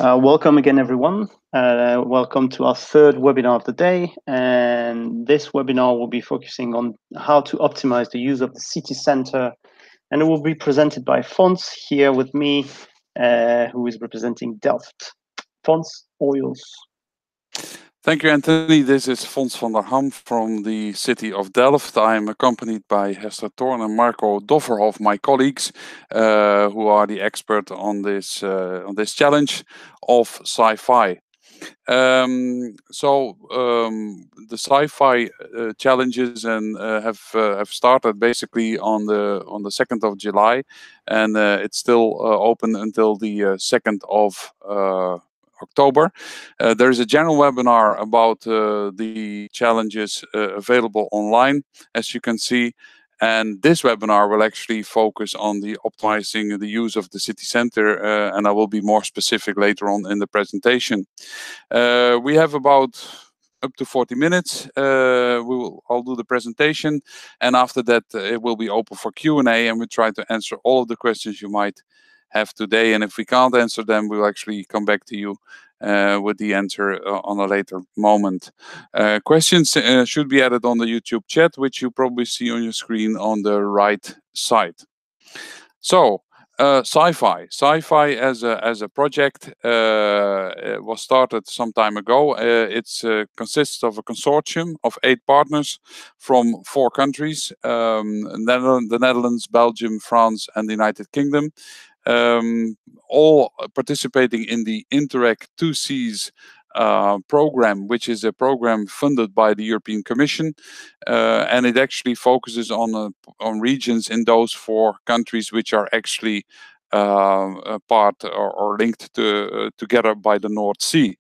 Welcome again, everyone. Welcome to our third webinar of the day. And this webinar will be focusing on how to optimize the use of the city center. And it will be presented by Fons here with me, who is representing Delft. Fons, all yours. Thank you, Anthony. This is Fons van der Ham from the city of Delft. I am accompanied by Hester Thorn and Marco Dofferhoff, my colleagues, who are the expert on this challenge of SCIFI. The SCIFI challenges have started basically on the 2nd of July, and it's still open until the 2nd of October. There is a general webinar about the challenges available online, as you can see. And this webinar will actually focus on the optimizing the use of the city center, and I will be more specific later on in the presentation. We have about up to 40 minutes. I'll do the presentation, and after that it will be open for Q&A, and we'll try to answer all of the questions you might have today. And if we can't answer them, we'll actually come back to you with the answer on a later moment. Questions should be added on the YouTube chat, which you probably see on your screen on the right side. So, SCIFI as a project was started some time ago. It consists of a consortium of 8 partners from 4 countries: the Netherlands, Belgium, France, and the United Kingdom. All participating in the Interact 2Cs program, which is a program funded by the European Commission, and it actually focuses on regions in those 4 countries which are actually part or linked together by the North Sea.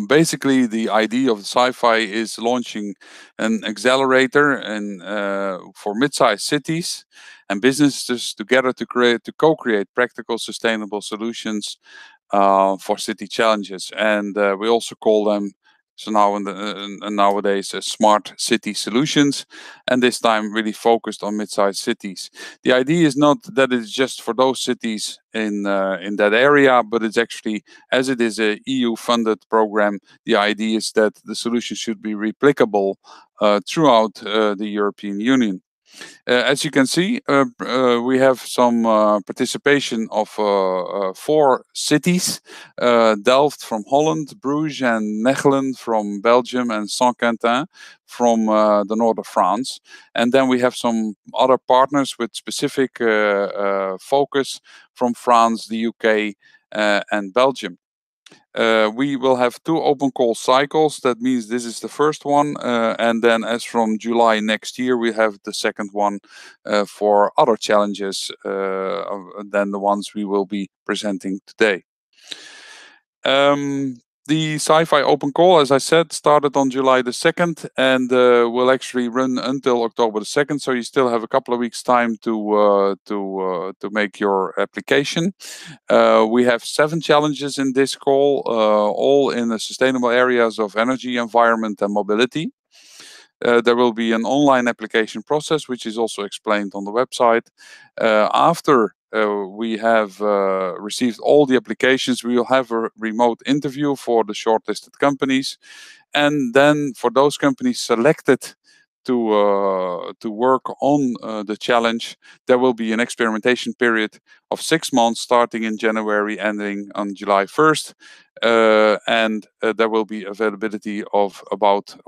Basically, the idea of SCIFI is launching an accelerator for mid-sized cities and businesses together to co-create practical, sustainable solutions for city challenges, and we also call them nowadays smart city solutions, and this time really focused on mid-sized cities. The idea is not that it's just for those cities in that area, but it's actually, as it is a EU-funded program, the idea is that the solution should be replicable throughout the European Union. As you can see, we have some participation of 4 cities: Delft from Holland, Bruges and Mechelen from Belgium, and Saint-Quentin from the north of France. And then we have some other partners with specific focus from France, the UK, and Belgium. We will have 2 open call cycles. That means this is the first one, and then as from July next year, we have the second one for other challenges than the ones we will be presenting today. The SCIFI open call, as I said, started on July the 2nd and will actually run until October the 2nd. So you still have a couple of weeks' time to make your application. We have 7 challenges in this call, all in the sustainable areas of energy, environment, and mobility. There will be an online application process, which is also explained on the website. After we have received all the applications, we will have a remote interview for the shortlisted companies. And then for those companies selected to work on the challenge, there will be an experimentation period of 6 months starting in January, ending on July 1st. And there will be availability of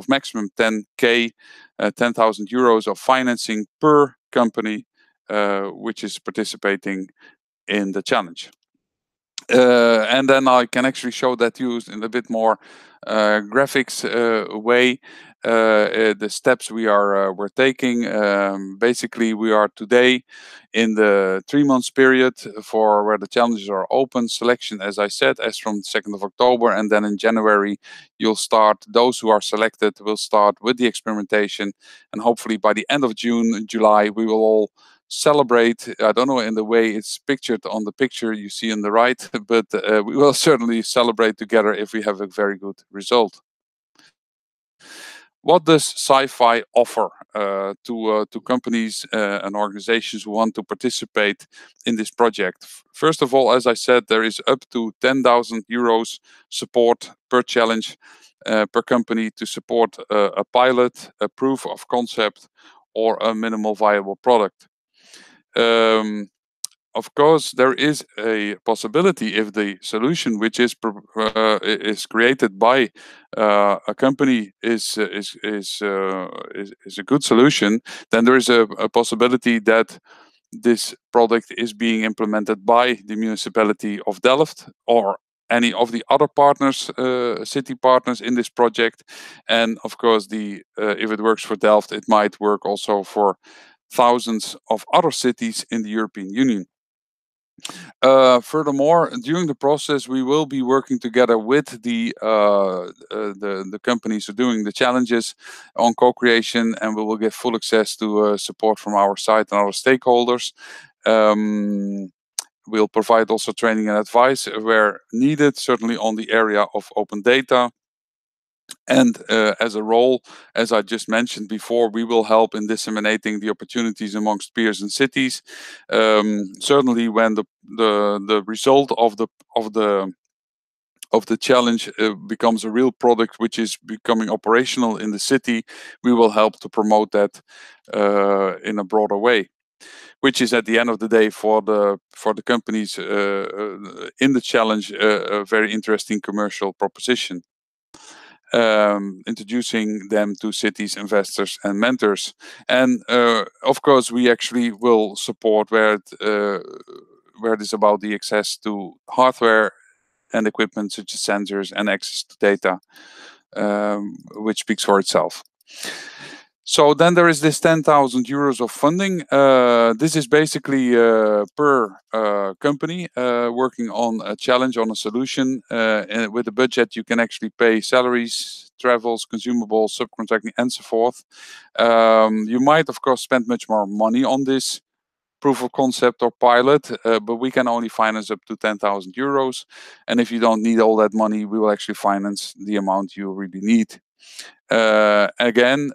maximum 10,000 euros of financing per company which is participating in the challenge. And then I can actually show that used in a bit more graphics way. The steps we're taking. Basically, we are today in the 3 months period for where the challenges are open. Selection, as I said, as from 2nd of October, and then in January you'll start. Those who are selected will start with the experimentation, and hopefully by the end of July, we will all celebrate. I don't know in the way it's pictured on the picture you see on the right, but we will certainly celebrate together if we have a very good result. what does SCIFI offer to companies and organizations who want to participate in this project? First of all, as I said, there is up to 10,000 euros support per challenge per company to support a pilot, a proof of concept, or a minimal viable product. Of course, there is a possibility if the solution which is created by a company is a good solution, then there is a possibility that this product is being implemented by the municipality of Delft or any of the other partners, city partners in this project. And of course, if it works for Delft, it might work also for thousands of other cities in the European Union. Furthermore, during the process, we will be working together with the companies who are doing the challenges on co-creation, and we will get full access to support from our side and our stakeholders. We'll provide also training and advice where needed, certainly on the area of open data. And as a role, as I just mentioned before, we will help in disseminating the opportunities amongst peers and cities. Certainly, when the result of the challenge becomes a real product which is becoming operational in the city, we will help to promote that in a broader way, which is at the end of the day for the companies in the challenge a very interesting commercial proposition. Introducing them to cities, investors, and mentors. And of course, we actually will support where it is about the access to hardware and equipment such as sensors and access to data, which speaks for itself. So then there is this 10,000 euros of funding. This is basically per company working on a challenge, on a solution. And with a budget, you can actually pay salaries, travels, consumables, subcontracting, and so forth. You might, of course, spend much more money on this proof of concept or pilot, but we can only finance up to 10,000 euros. And if you don't need all that money, we will actually finance the amount you really need. Again,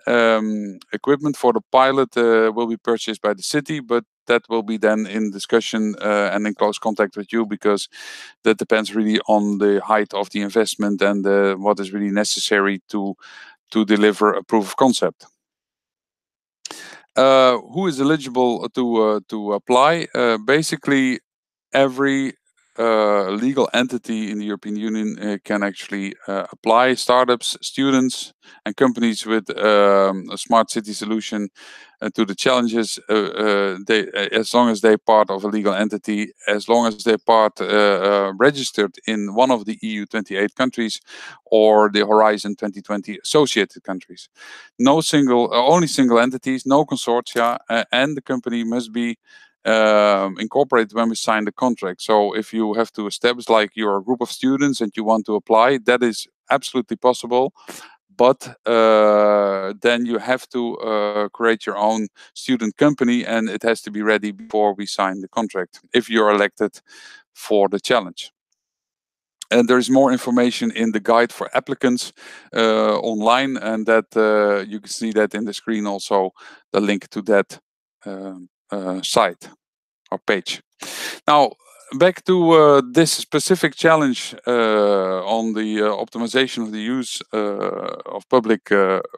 equipment for the pilot will be purchased by the city, but that will be then in discussion and in close contact with you, because that depends really on the height of the investment and what is really necessary to deliver a proof of concept. Who is eligible to apply? Basically, every legal entity in the European Union can actually apply. Startups, students, and companies with a smart city solution to the challenges. As long as they're part of a legal entity, as long as they're part registered in one of the EU 28 countries or the Horizon 2020 associated countries. Only single entities, no consortia, and the company must be incorporated when we sign the contract. So if you have to establish, like, you're a group of students and you want to apply, that is absolutely possible. But then you have to create your own student company, and it has to be ready before we sign the contract if you're elected for the challenge. And there is more information in the guide for applicants online, and that you can see that in the screen also, the link to that site or page. Now, back to this specific challenge on the optimization of the use of public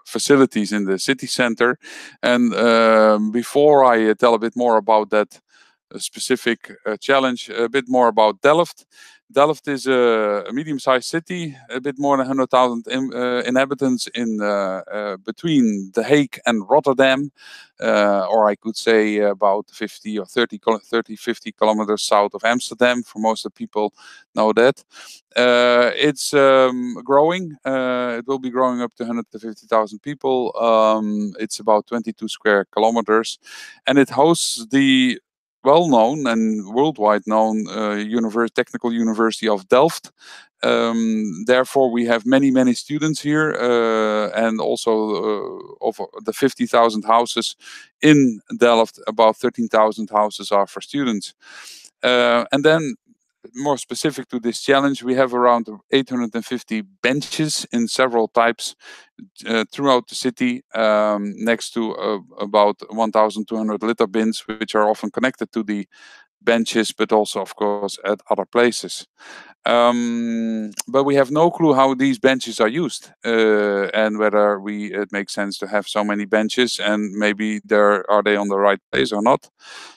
facilities in the city center. And before I tell a bit more about that specific challenge, a bit more about Delft. Delft is a medium-sized city, a bit more than 100,000 inhabitants in between The Hague and Rotterdam, or I could say about 50 or 30, 50 kilometers south of Amsterdam, for most of the people know that. It's growing. It will be growing up to 150,000 people. It's about 22 square kilometers, and it hosts the well-known and worldwide known Technical University of Delft. Therefore, we have many students here, and also of the 50,000 houses in Delft, about 13,000 houses are for students. And then more specific to this challenge, we have around 850 benches in several types throughout the city, next to about 1,200 litter bins, which are often connected to the benches, but also, of course, at other places. But we have no clue how these benches are used, and whether it makes sense to have so many benches, and maybe are they on the right place or not.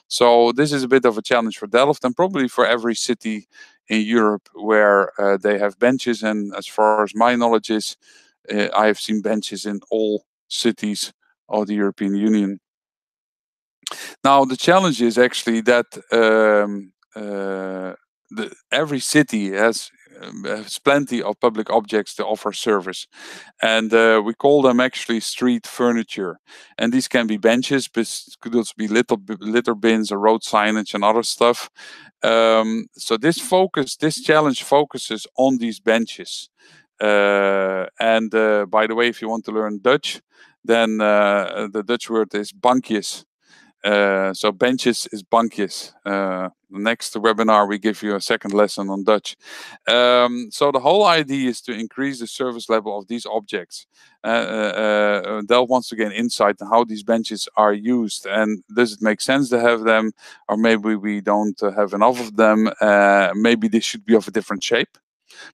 So this is a bit of a challenge for Delft, and probably for every city in Europe where they have benches. And as far as my knowledge is, I have seen benches in all cities of the European Union. Now, the challenge is actually that every city has plenty of public objects to offer service, and we call them actually street furniture. And these can be benches, but could also be litter bins or road signage and other stuff. So this challenge focuses on these benches. And by the way, if you want to learn Dutch, then the Dutch word is bankjes. So benches is bankjes. Next webinar, we give you a second lesson on Dutch. So the whole idea is to increase the service level of these objects. Delft wants to gain insight on how these benches are used, and does it make sense to have them, or maybe we don't have enough of them. Maybe they should be of a different shape,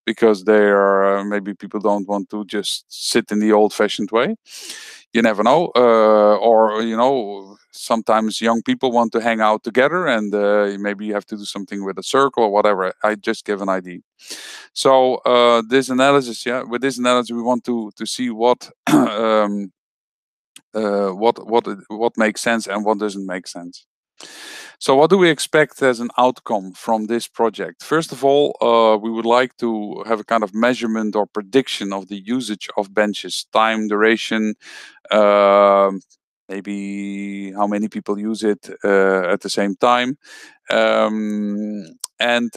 because they are maybe people don't want to just sit in the old-fashioned way. You never know. Or sometimes young people want to hang out together, and maybe you have to do something with a circle or whatever. I just give an idea. So with this analysis, we want to see what what makes sense and what doesn't make sense. So what do we expect as an outcome from this project? First of all, we would like to have a kind of measurement or prediction of the usage of benches, time, duration, maybe how many people use it at the same time. And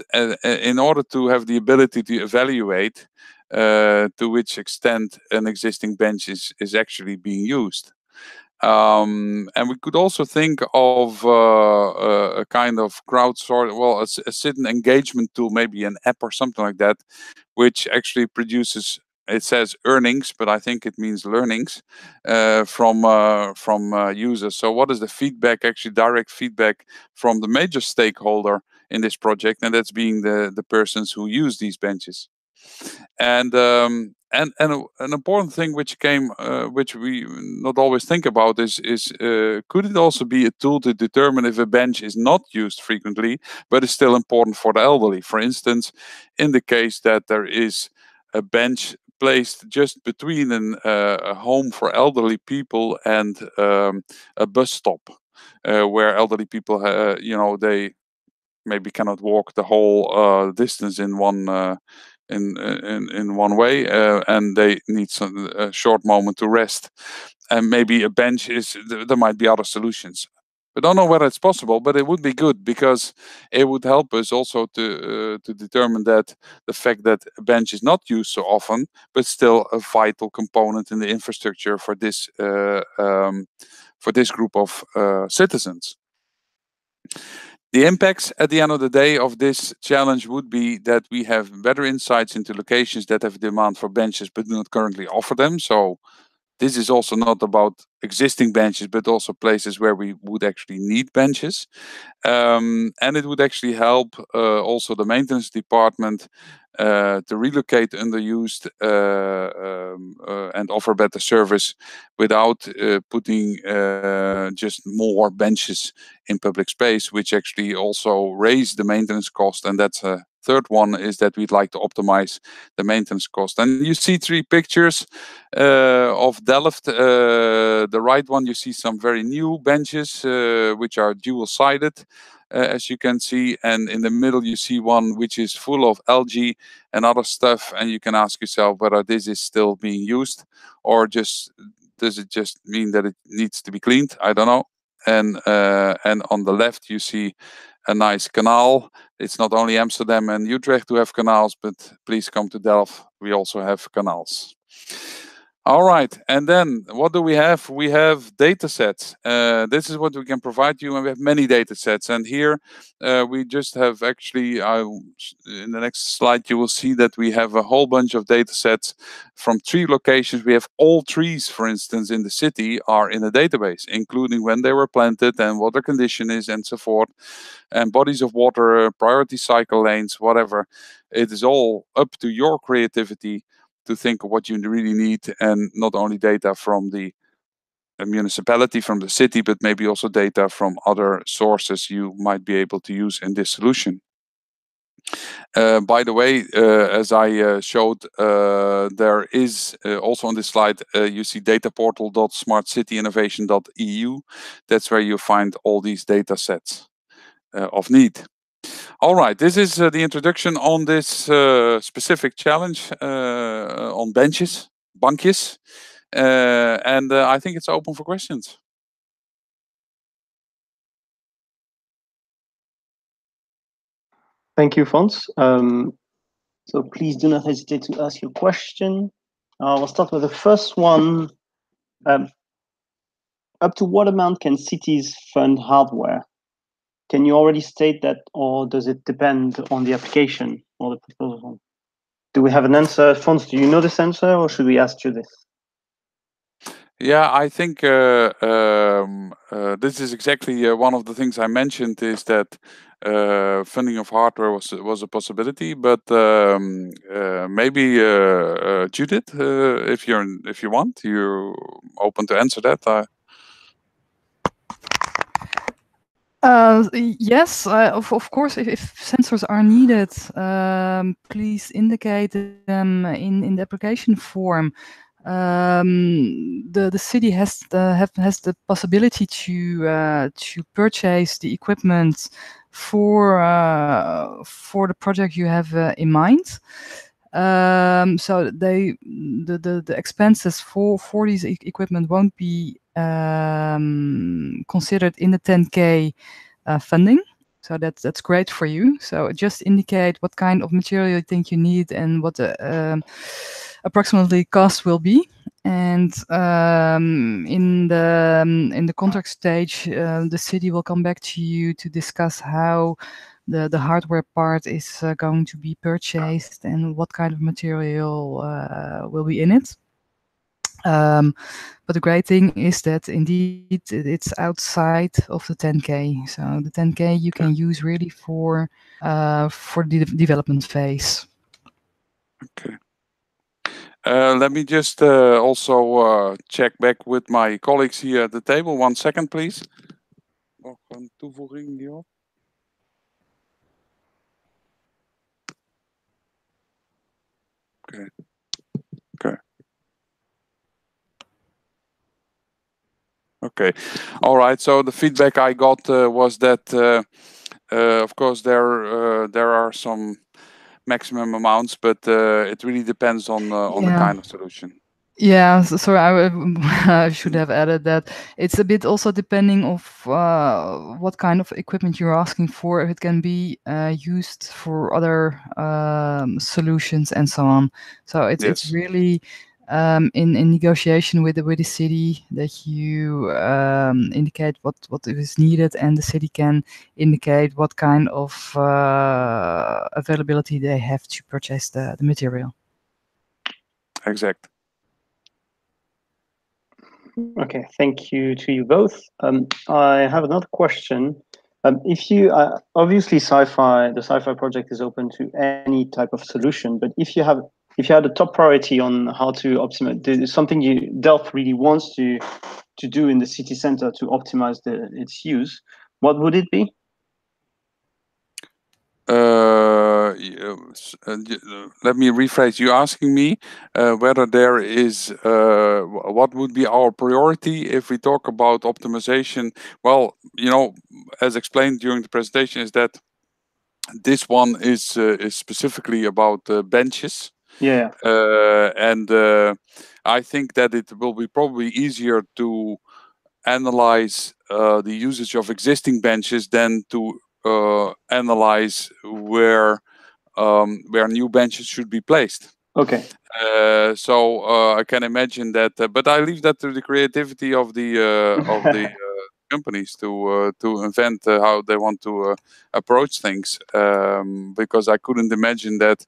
in order to have the ability to evaluate to which extent an existing bench is actually being used. And we could also think of a kind of crowdsourcing, well, a certain engagement tool, maybe an app or something like that, which actually produces, it says earnings, but I think it means learnings from users. So what is the feedback, actually direct feedback from the major stakeholder in this project, and that's being the persons who use these benches. And an important thing which we not always think about is could it also be a tool to determine if a bench is not used frequently but is still important for the elderly? For instance, in the case that there is a bench placed just between a home for elderly people and a bus stop, where elderly people they maybe cannot walk the whole distance in one in one way, and they need a short moment to rest. And maybe a bench there might be other solutions. I don't know whether it's possible, but it would be good, because it would help us also to determine that the fact that a bench is not used so often, but still a vital component in the infrastructure for this group of citizens. The impacts at the end of the day of this challenge would be that we have better insights into locations that have demand for benches but do not currently offer them. So this is also not about existing benches, but also places where we would actually need benches. And it would actually help also the maintenance department to relocate underused and offer better service without putting just more benches in public space, which actually also raise the maintenance cost. And that's a third one, is that we'd like to optimize the maintenance cost. And you see 3 pictures of Delft. The right one, you see some very new benches, which are dual-sided, as you can see. And in the middle, you see one which is full of algae and other stuff. And you can ask yourself whether this is still being used, or does it just mean that it needs to be cleaned? I don't know. And on the left, you see a nice canal. It's not only Amsterdam and Utrecht who have canals, but please come to Delft. We also have canals. All right, and then what do we have? We have data sets. This is what we can provide you, and we have many data sets. And here we just have actually, in the next slide, you will see that we have a whole bunch of data sets from 3 locations. We have all trees, for instance, in the city are in a database, including when they were planted and what their condition is and so forth, and bodies of water, priority cycle lanes, whatever. It is all up to your creativity to think of what you really need, and not only data from the municipality, from the city, but maybe also data from other sources you might be able to use in this solution. By the way, as I showed, there is also on this slide, you see dataportal.smartcityinnovation.eu. That's where you find all these data sets of need. All right, this is the introduction on this specific challenge on benches, bankjes. And I think it's open for questions. Thank you, Fons. So please do not hesitate to ask your question. We'll start with the first one. Up to what amount can cities fund hardware? Can you already state that, or does it depend on the application or the proposal? Do we have an answer? Fons, do you know this answer, or should we ask you this? Yeah, I think this is exactly one of the things I mentioned, is that funding of hardware was a possibility, but maybe Judith, if you want, you're open to answer that. Yes, of course, if sensors are needed, please indicate them in the application form. The city has the possibility to purchase the equipment for the project you have in mind. So the expenses for these equipment won't be considered in the 10K funding. So that's great for you. So just indicate what kind of material you think you need and what the approximately cost will be. And in the contract stage, the city will come back to you to discuss how the hardware part is going to be purchased and what kind of material will be in it. But the great thing is that indeed it's outside of the 10K. So the 10K you can use really for the development phase. Okay. Let me just also check back with my colleagues here at the table. 1 second, please. Nog een toevoeging hierop? Okay. Okay. All right. So the feedback I got was that, of course, there are some maximum amounts, but it really depends on the kind of solution. Yeah, sorry, I should have added that. It's a bit also depending of what kind of equipment you're asking for. If it can be used for other solutions and so on. So it's really in negotiation with the city that you indicate what is needed, and the city can indicate what kind of availability they have to purchase the material. Exact. Okay, thank you to you both. I have another question. If you obviously the SCIFI project is open to any type of solution, but if you had a top priority on how to optimize, something Delft really wants to do in the city center to optimize its use, what would it be? Let me rephrase. You're asking me whether there is what would be our priority if we talk about optimization. Well, as explained during the presentation, is that this one is specifically about benches. Yeah. And I think that it will be probably easier to analyze the usage of existing benches than to analyze where new benches should be placed. Okay. So I can imagine that, but I leave that to the creativity of the companies to invent how they want to approach things. Because I couldn't imagine that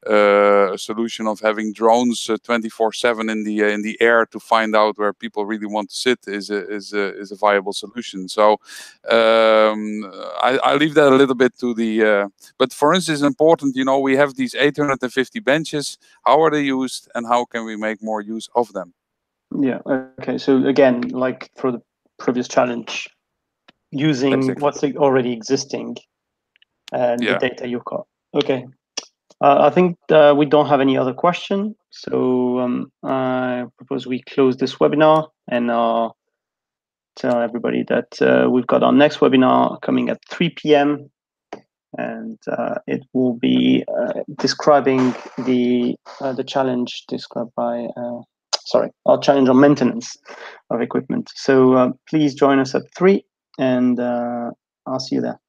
a solution of having drones 24/7 in the air to find out where people really want to sit is a viable solution. So I leave that a little bit to the. But for instance, it's important. You know, we have these 850 benches. How are they used, and how can we make more use of them? Yeah. Okay. So again, like for the previous challenge, using Exactly. what's already existing and the Yeah. data you've got. Okay. I think we don't have any other question. So I propose we close this webinar and tell everybody that we've got our next webinar coming at 3 p.m. and it will be describing the challenge described by our challenge on maintenance of equipment. So please join us at 3, and I'll see you there.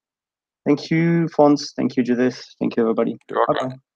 Thank you, Fons. Thank you, Judith. Thank you, everybody. You're welcome. Bye-bye.